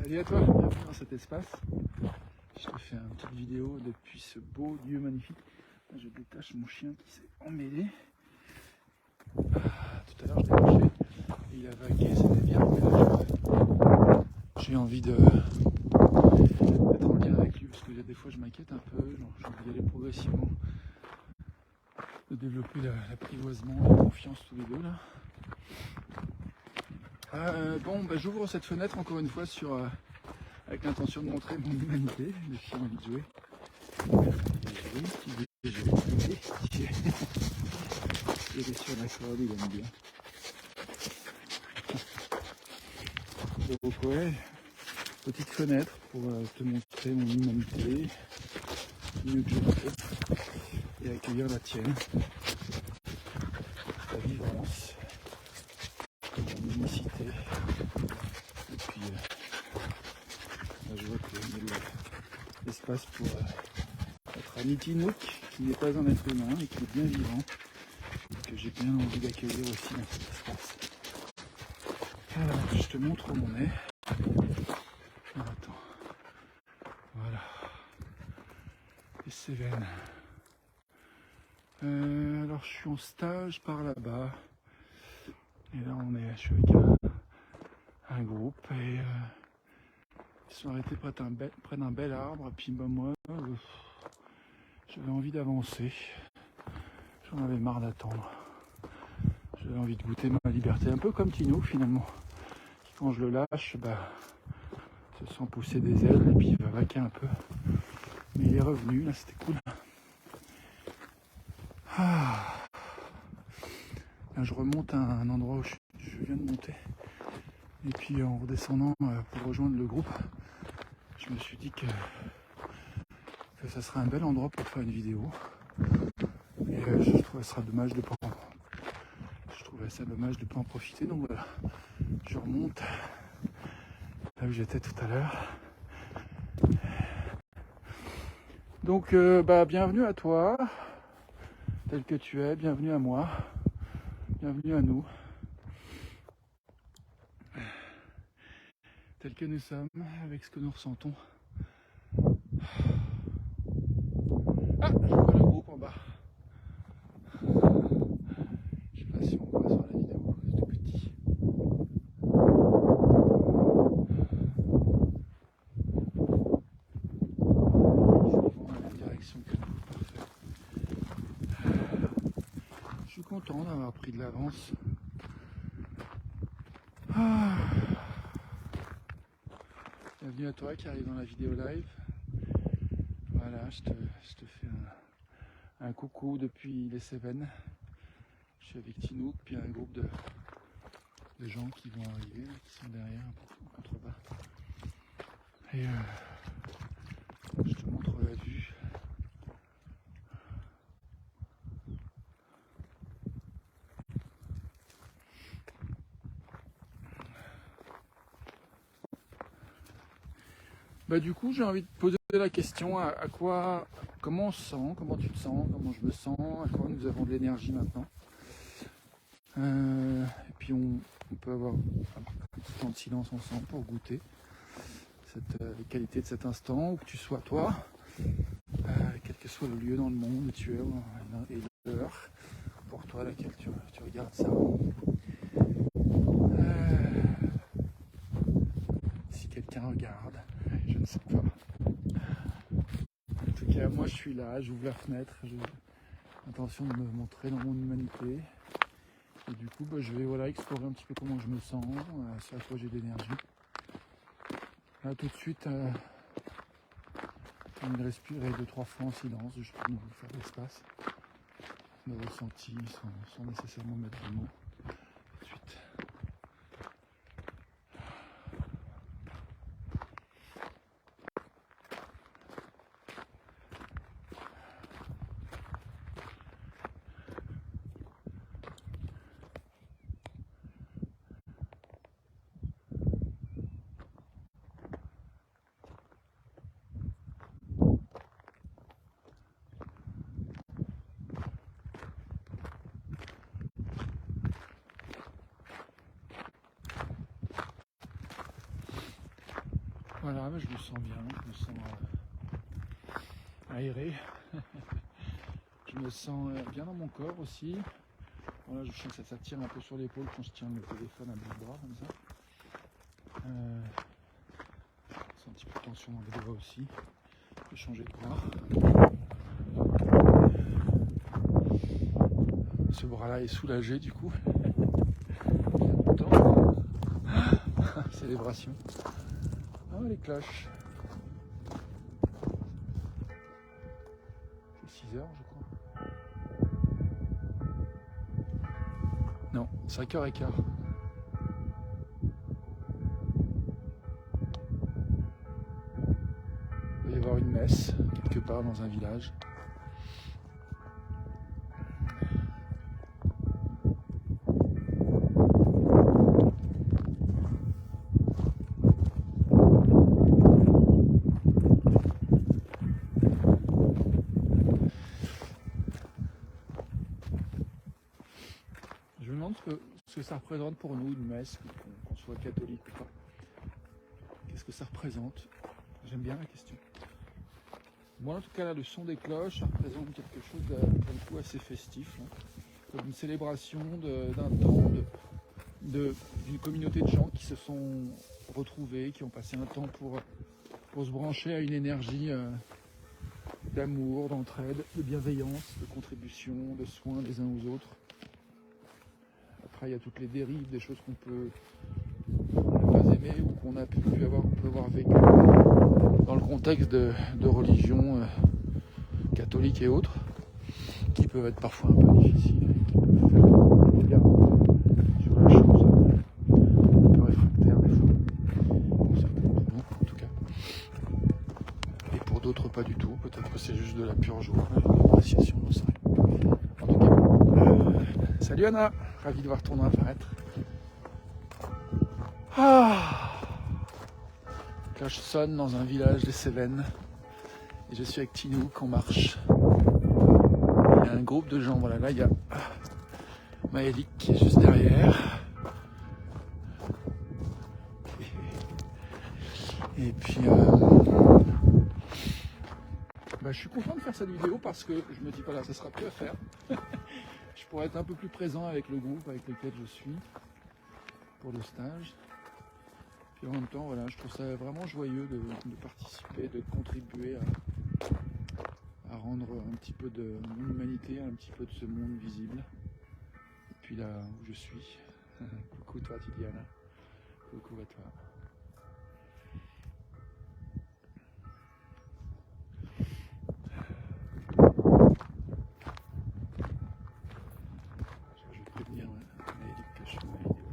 Salut à toi, bienvenue dans cet espace. Je te fais une petite vidéo depuis ce beau lieu magnifique. Là, je détache mon chien qui s'est emmêlé. Tout à l'heure je l'ai lâché, il a vagué, c'était bien, mais là j'ai envie d'être en lien avec lui parce que des fois je m'inquiète un peu, j'ai envie d'aller progressivement, de développer l'apprivoisement, la confiance tous les deux là. J'ouvre cette fenêtre encore une fois avec l'intention de montrer mon humanité, le chien a envie de jouer. Il est sur la corde, il aime bien. Donc ouais, petite fenêtre pour te montrer mon humanité, mieux que je peux, et accueillir la tienne, ta vivance, mon unicité. Et puis là, je vois qu'il y a l'espace pour notre ami Tinouk, qui n'est pas un être humain et qui est bien vivant, que j'ai bien envie d'accueillir aussi dans cet espace. Alors, je te montre où on est. Attends. Voilà. Les Cévennes. Alors, je suis en stage par là-bas. Et là, je suis avec un groupe et ils sont arrêtés près d'un bel arbre. Et puis, moi, j'avais envie d'avancer. J'en avais marre d'attendre. J'avais envie de goûter ma liberté, un peu comme Tino finalement. Quand je le lâche, se sent pousser des ailes et puis il va vaquer un peu. Mais il est revenu, là c'était cool. Là, je remonte à un endroit où je viens de monter. Et puis en redescendant pour rejoindre le groupe, je me suis dit que ça serait un bel endroit pour faire une vidéo. Et je trouvais ça dommage de pas en profiter. Donc voilà, je remonte là où j'étais tout à l'heure. Donc bienvenue à toi, tel que tu es, bienvenue à moi, bienvenue à nous, tel que nous sommes, avec ce que nous ressentons. Ah, je vois le groupe en bas. Je sais pas si on voit sur la vidéo, c'est tout petit. Ils vont dans la même direction que nous, parfait. Je suis content d'avoir pris de l'avance. Bienvenue à toi qui arrive dans la vidéo live. Voilà, je te fais un coucou depuis les Cévennes. Je suis avec Tinouk, puis un groupe de gens qui vont arriver, qui sont derrière en contrebas. Et je te montre la vue. Du coup, j'ai envie de poser la question comment on se sent, comment tu te sens, comment je me sens, à quoi nous avons de l'énergie maintenant. Et puis on peut avoir un petit temps de silence ensemble pour goûter les qualités de cet instant, où que tu sois toi, quel que soit le lieu dans le monde où tu es, et l'heure pour toi à laquelle tu regardes ça. Si quelqu'un regarde, je ne sais pas. En tout cas, moi je suis là, j'ouvre la fenêtre, j'ai l'intention de me montrer dans mon humanité. Et du coup, je vais explorer un petit peu comment je me sens, sur quoi j'ai d'énergie. Là, tout de suite, je vais respirer 2-3 fois en silence, juste pour nous faire l'espace. Nos ressentis sans nécessairement mettre de mots. Tout de suite. Voilà, mais je me sens bien, je me sens aéré. Je me sens bien dans mon corps aussi. Voilà, je sens que ça tire un peu sur l'épaule quand je tiens le téléphone à bout de bras comme ça. Je sens un petit peu de tension dans les doigts aussi. Je vais changer de bras. Ce bras-là est soulagé du coup. Célébration. Ah, les cloches. C'est 6 heures, je crois. Non, 5h15. Il va y avoir une messe, quelque part dans un village. Je me demande ce que ça représente pour nous, une messe, qu'on soit catholique ou pas. Qu'est-ce que ça représente? J'aime bien la question. Moi, en tout cas, là, le son des cloches, ça représente quelque chose d'un coup assez festif, hein, comme une célébration d'un temps, d'une communauté de gens qui se sont retrouvés, qui ont passé un temps pour se brancher à une énergie d'amour, d'entraide, de bienveillance, de contribution, de soins les uns aux autres. Après, il y a toutes les dérives, des choses qu'on peut ne pas aimer ou qu'on peut avoir vécu dans le contexte de religion catholique et autres, qui peuvent être parfois un peu difficiles, qui peuvent faire des dégâts sur la chose, un peu réfractaire des fois, pour certains d'entre nous en tout cas. Et pour d'autres pas du tout, peut-être que c'est juste de la pure joie, une appréciation, j'en sais rien. En tout cas, salut Anna, ravi de voir ton nom apparaître. Cloche sonne dans un village des Cévennes et je suis avec Tinouk, on marche. Il y a un groupe de gens, voilà, là il y a Maëlik qui est juste derrière. Et puis je suis content de faire cette vidéo parce que je me dis pas là, ça sera plus à faire. Je pourrais être un peu plus présent avec le groupe avec lequel je suis pour le stage. Puis en même temps, voilà, je trouve ça vraiment joyeux de participer, de contribuer à rendre un petit peu de mon humanité, un petit peu de ce monde visible. Et puis là où je suis. Coucou toi Tidiana. Coucou à toi. Je vais prévenir Maëlik que je fais ma vidéo.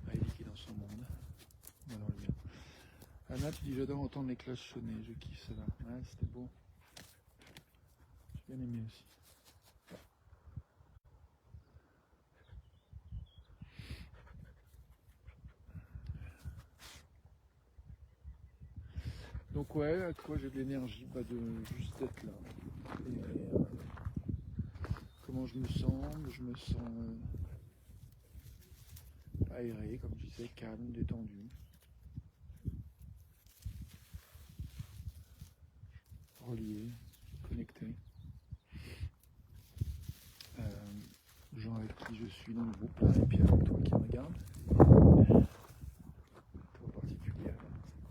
Maëlik est dans son monde. Alors, bien. Anna, tu dis j'adore entendre les cloches sonner, je kiffe cela. Ouais, c'était beau. J'ai bien aimé aussi. Donc ouais, à quoi j'ai de l'énergie, de juste d'être là. Et comment je me sens aéré, comme je disais, calme, détendu. Relié, connecté. Les gens avec qui je suis dans le groupe, là, et puis avec toi qui me regarde. Toi particulier, c'est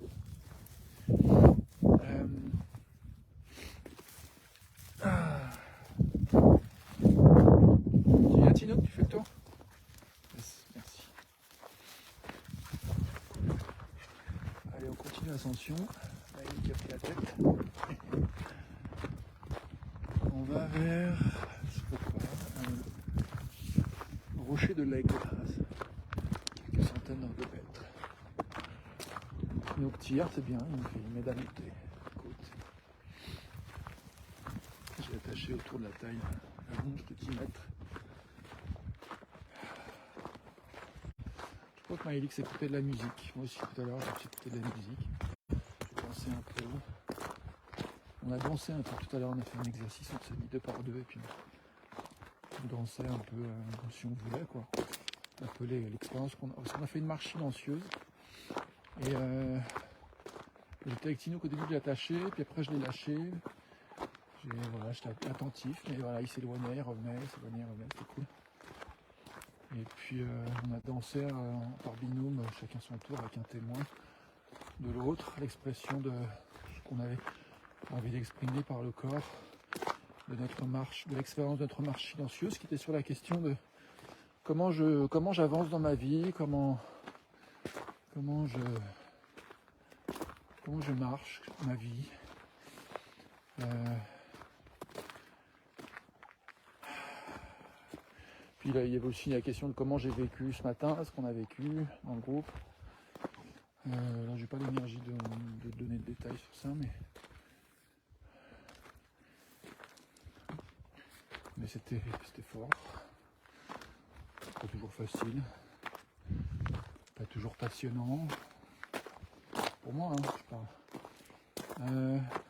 cool. Tu viens Tino, tu fais le tour? Yes, merci. Allez, on continue l'ascension. Là, il a pris la tête. On va vers rocher de l'Aigle, quelques centaines de mètres. Donc tire, c'est bien, il me fait une médaille de côte. J'ai attaché autour de la taille la longe de 10 mètres. Je crois que Maëlix écoutait de la musique. Moi aussi tout à l'heure j'ai écouté de la musique. J'ai dansé un peu. On a dansé un peu tout à l'heure, on a fait un exercice, on s'est mis 2 par 2 et puis on dansait un peu comme si on voulait quoi. Un peu l'expérience qu'on a. Parce qu'on a fait une marche silencieuse. Et j'étais avec Tinouk au début, je l'ai attaché, puis après je l'ai lâché. Voilà, j'étais attentif, mais voilà, il s'éloignait, il revenait, c'était cool. Et puis on a dansé par binôme, chacun son tour, avec un témoin de l'autre, l'expression de ce qu'on avait envie d'exprimer par le corps, de notre marche, de l'expérience de notre marche silencieuse, qui était sur la question de comment j'avance dans ma vie, comment je marche ma vie. Puis là, il y avait aussi la question de comment j'ai vécu ce matin, ce qu'on a vécu dans le groupe. Là, j'ai pas l'énergie de donner de détails sur ça, mais c'était fort. Pas toujours facile, pas toujours passionnant. Pour moi, hein, je parle.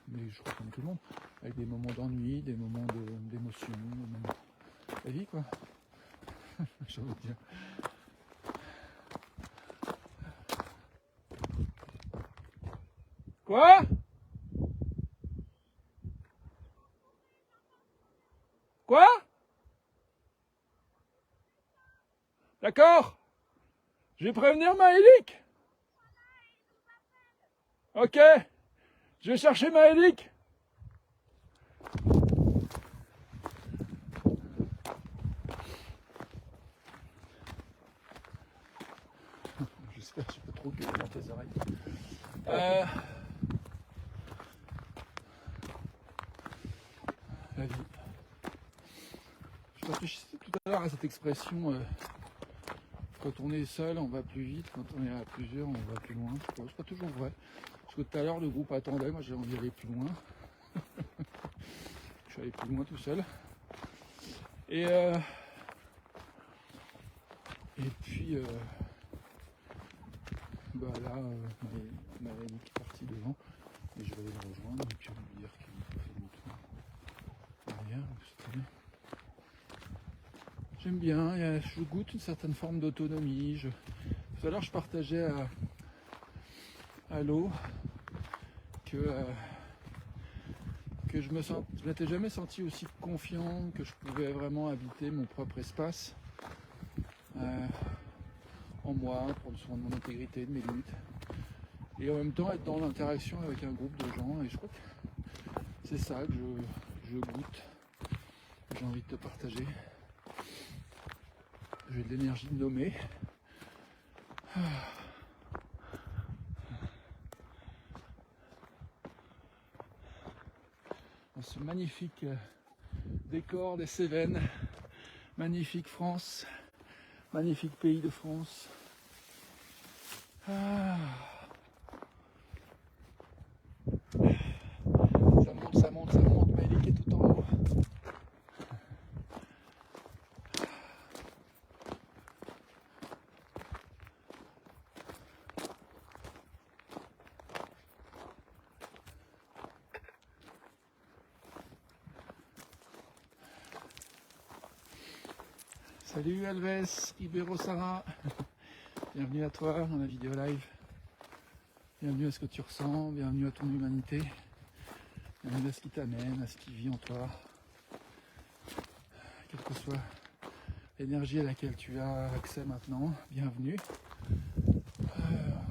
Mais je crois comme tout le monde, avec des moments d'ennui, des moments d'émotion, la vie quoi. J'ai envie de dire. Quoi? Quoi? D'accord. Je vais prévenir Maëlik. Ok. Je vais chercher Maëlik. J'espère que je peux trop gueuler dans tes oreilles. La vie. Je réfléchissais tout à l'heure à cette expression quand on est seul, on va plus vite, quand on est à plusieurs, on va plus loin. C'est pas toujours vrai. Parce que tout à l'heure, le groupe attendait, moi j'ai envie d'aller plus loin. Je suis allé plus loin tout seul. Et puis, là, ma amie qui est partie devant, et je vais aller le rejoindre, et puis on va lui dire qu'il fait demi-tour derrière, c'est très bien. J'aime bien, je goûte une certaine forme d'autonomie. Tout à l'heure, je partageais à l'eau que je m'étais jamais senti aussi confiant, que je pouvais vraiment habiter mon propre espace en moi, prendre soin de mon intégrité, de mes limites, et en même temps être dans l'interaction avec un groupe de gens. Et je crois que c'est ça que je goûte, j'ai envie de te partager. J'ai de l'énergie de nommer. Dans ce magnifique décor des Cévennes, magnifique France, magnifique pays de France. Ça monte, Maëlик est tout en haut. Salut Alves, Ibero Sarah, bienvenue à toi dans la vidéo live, bienvenue à ce que tu ressens, bienvenue à ton humanité, bienvenue à ce qui t'amène, à ce qui vit en toi, quelle que soit l'énergie à laquelle tu as accès maintenant, bienvenue.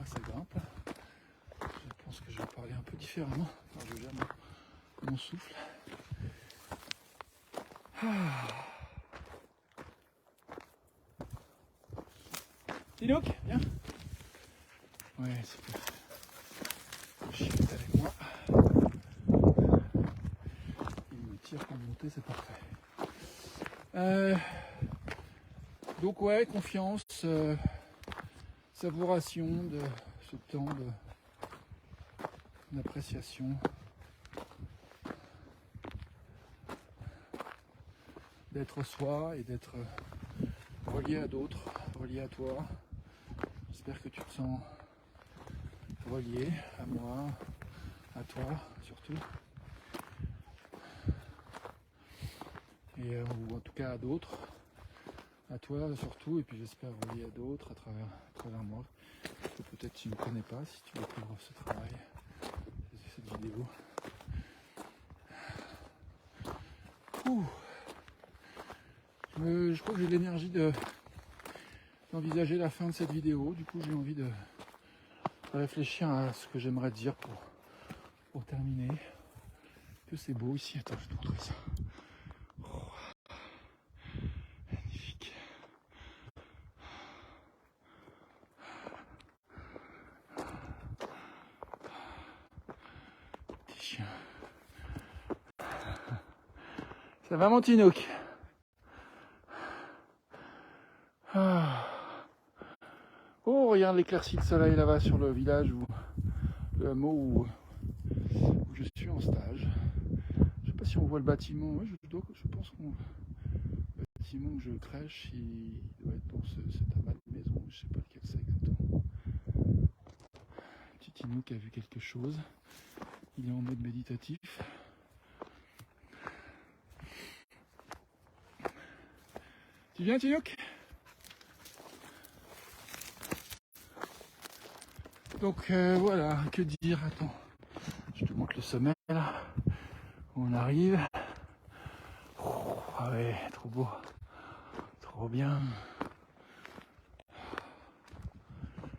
Ça grimpe, je pense que je vais parler un peu différemment, enfin, je gère mon souffle. Tinouk, viens. Ouais, super. Le chien est avec moi. Il me tire pour monter, c'est parfait. Donc ouais, confiance, savouration de ce temps d'appréciation, d'être soi et d'être relié à d'autres, relié à toi. J'espère que tu te sens relié à moi, à toi surtout, et, ou en tout cas à d'autres, à toi surtout, et puis j'espère relié à d'autres à travers moi, que peut-être tu ne connais pas si tu découvres ce travail, cette vidéo. Ouh. Je crois que j'ai l'énergie d'envisager la fin de cette vidéo, du coup j'ai envie de réfléchir à ce que j'aimerais dire pour terminer. Que c'est beau ici, attends, je te montre ça. Oh, magnifique. Petit chien. Ça va mon Tinouk? Ah. Oh, regarde l'éclaircie de soleil là-bas sur le village où le hameau où je suis en stage. Je sais pas si on voit le bâtiment. Ouais, je pense qu'on le bâtiment où je crèche, il doit être dans cet amas de maison. Je sais pas lequel c'est exactement. Petit Tinouk a vu quelque chose. Il est en mode méditatif. Tu viens Tinouk? Donc voilà, que dire? Attends, je te montre le sommet là. On arrive. Oh, ah ouais, trop beau. Trop bien.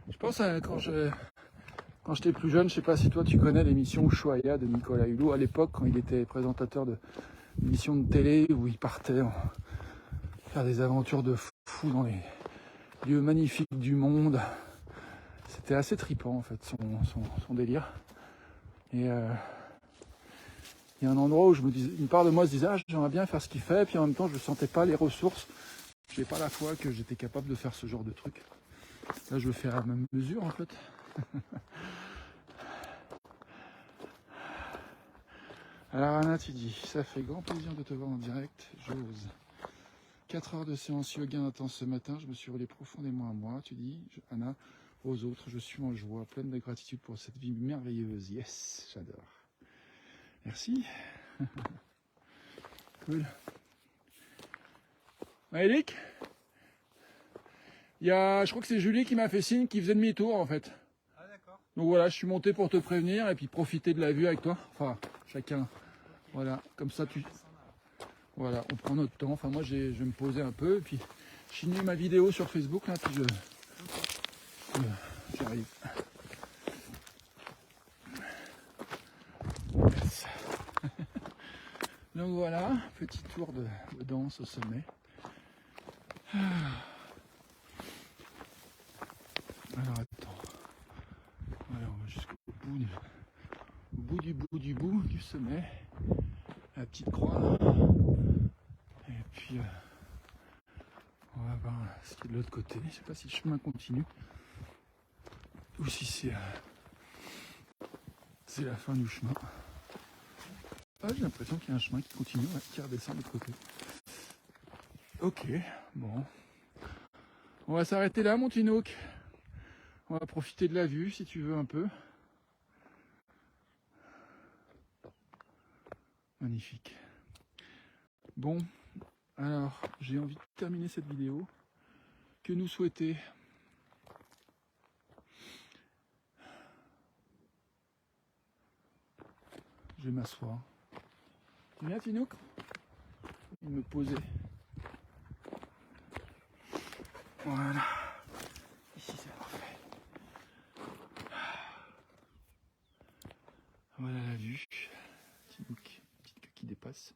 Je pense à quand j'étais plus jeune, je sais pas si toi tu connais l'émission Ushuaïa de Nicolas Hulot, à l'époque quand il était présentateur d'émissions de télé où il partait faire des aventures de fou dans les lieux magnifiques du monde. C'était assez trippant en fait son délire. Et il y a un endroit où une part de moi se disait j'aimerais bien faire ce qu'il fait, puis en même temps je ne sentais pas les ressources. Je n'avais pas la foi que j'étais capable de faire ce genre de truc. Là je veux faire à même mesure en fait. Alors Anna, tu dis, ça fait grand plaisir de te voir en direct, j'ose. 4 heures de séance yoga intense ce matin, je me suis relé profondément à moi, tu dis, Anna, aux autres, je suis en joie, pleine de gratitude pour cette vie merveilleuse. Yes, j'adore. Merci. Cool. Maëlik, je crois que c'est Julie qui m'a fait signe qu'il faisait demi-tour en fait. Ah d'accord. Donc voilà, je suis monté pour te prévenir et puis profiter de la vue avec toi. Enfin, chacun. Voilà, comme ça tu... Voilà, on prend notre temps. Enfin moi je vais me poser un peu et puis je finis ma vidéo sur Facebook là, puis j'arrive. Yes. Donc voilà, petit tour de danse au sommet. Alors attends. Voilà, on va jusqu'au bout du sommet. La petite croix là. Et puis on va voir ce qui est de l'autre côté. Je sais pas si le chemin continue ou si c'est la fin du chemin. Ah, j'ai l'impression qu'il y a un chemin qui continue, qui redescend de l'autre côté. Ok, bon. On va s'arrêter là, mon Tinouk. On va profiter de la vue, si tu veux, un peu. Magnifique. Bon, alors, j'ai envie de terminer cette vidéo. Que nous souhaiter? Je vais m'asseoir. Tu viens, Tinouk? Je vais me poser. Voilà. Ici, c'est parfait. Voilà la vue. Tinouk, petite queue qui dépasse.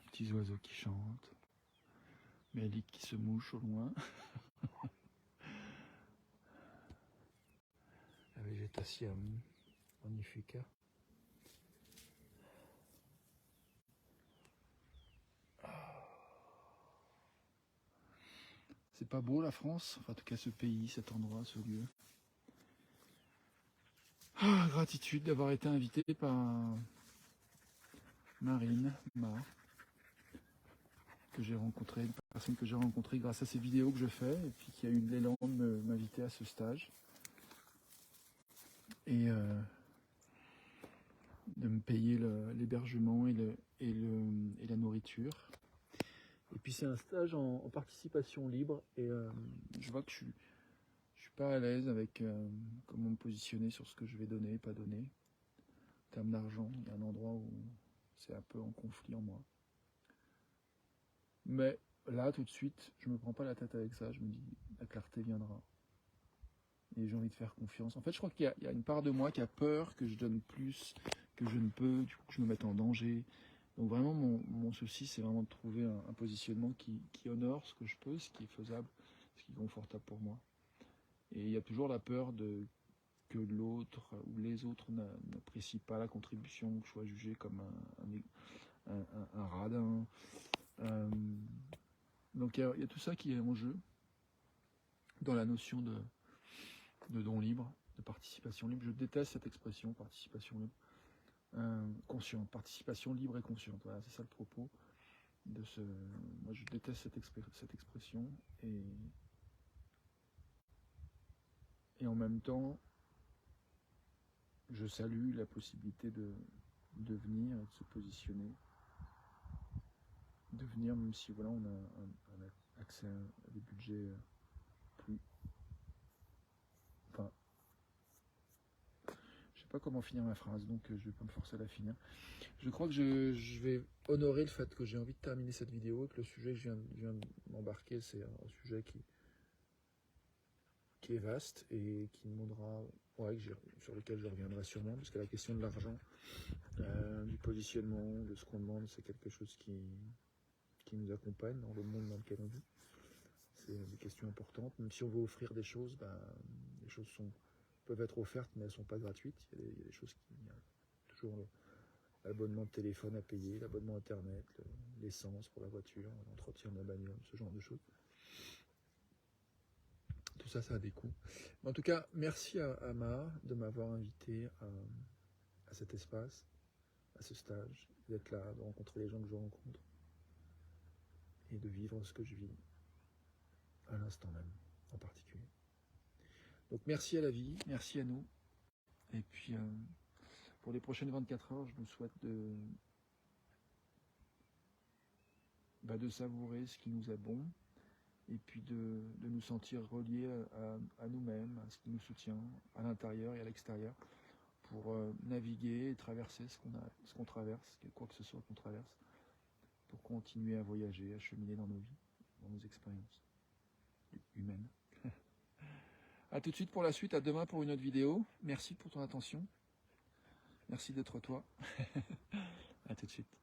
Petits oiseaux qui chantent. Mélique qui se mouche au loin. La végétation magnifique. C'est pas beau la France, enfin en tout cas ce pays, cet endroit, ce lieu. Ah, gratitude d'avoir été invité par Marine, que j'ai rencontré, une personne que j'ai rencontrée grâce à ces vidéos que je fais, et puis qui a eu l'élan de m'inviter à ce stage. Et de me payer l'hébergement et la nourriture. Et puis c'est un stage en participation libre, et je vois que je suis pas à l'aise avec comment me positionner sur ce que je vais donner, pas donner. En termes d'argent, il y a un endroit où c'est un peu en conflit en moi. Mais là, tout de suite, je me prends pas la tête avec ça, je me dis, la clarté viendra. Et j'ai envie de faire confiance. En fait, je crois qu'il y a une part de moi qui a peur que je donne plus que je ne peux, du coup que je me mette en danger. Donc vraiment, mon souci, c'est vraiment de trouver un positionnement qui honore ce que je peux, ce qui est faisable, ce qui est confortable pour moi. Et il y a toujours la peur que l'autre ou les autres n'apprécient pas la contribution, que je sois jugé comme un radin. Donc il y a tout ça qui est en jeu dans la notion de don libre, de participation libre. Je déteste cette expression, participation libre. Consciente, participation libre et consciente. Voilà, c'est ça le propos de ce. Moi, je déteste cette expression, et en même temps, je salue la possibilité de venir, de se positionner, de venir, même si voilà, on a un accès à des budgets plus. Enfin, je sais pas comment finir ma phrase, donc je vais pas me forcer à la finir. Je crois que je vais honorer le fait que j'ai envie de terminer cette vidéo et que le sujet que je viens de m'embarquer, c'est un sujet qui est vaste et qui demandera, ouais, sur lequel je reviendrai sûrement, parce que la question de l'argent, du positionnement, de ce qu'on demande, c'est quelque chose qui nous accompagne dans le monde dans lequel on vit. C'est des questions importantes. Même si on veut offrir des choses, les choses peuvent être offertes, mais elles ne sont pas gratuites. Il y a des choses il y a toujours l'abonnement de téléphone à payer, l'abonnement internet, l'essence pour la voiture, l'entretien de la bagnole, ce genre de choses. Tout ça, ça a des coûts. En tout cas, merci à Ama de m'avoir invité à cet espace, à ce stage, d'être là, de rencontrer les gens que je rencontre et de vivre ce que je vis à l'instant même, en particulier. Donc merci à la vie, merci à nous. Et puis, pour les prochaines 24 heures, je nous souhaite de savourer ce qui nous est bon, et puis de nous sentir reliés à nous-mêmes, à ce qui nous soutient, à l'intérieur et à l'extérieur, pour naviguer et traverser ce qu'on traverse, quoi que ce soit qu'on traverse, pour continuer à voyager, à cheminer dans nos vies, dans nos expériences humaines. A tout de suite pour la suite, à demain pour une autre vidéo. Merci pour ton attention. Merci d'être toi. À tout de suite.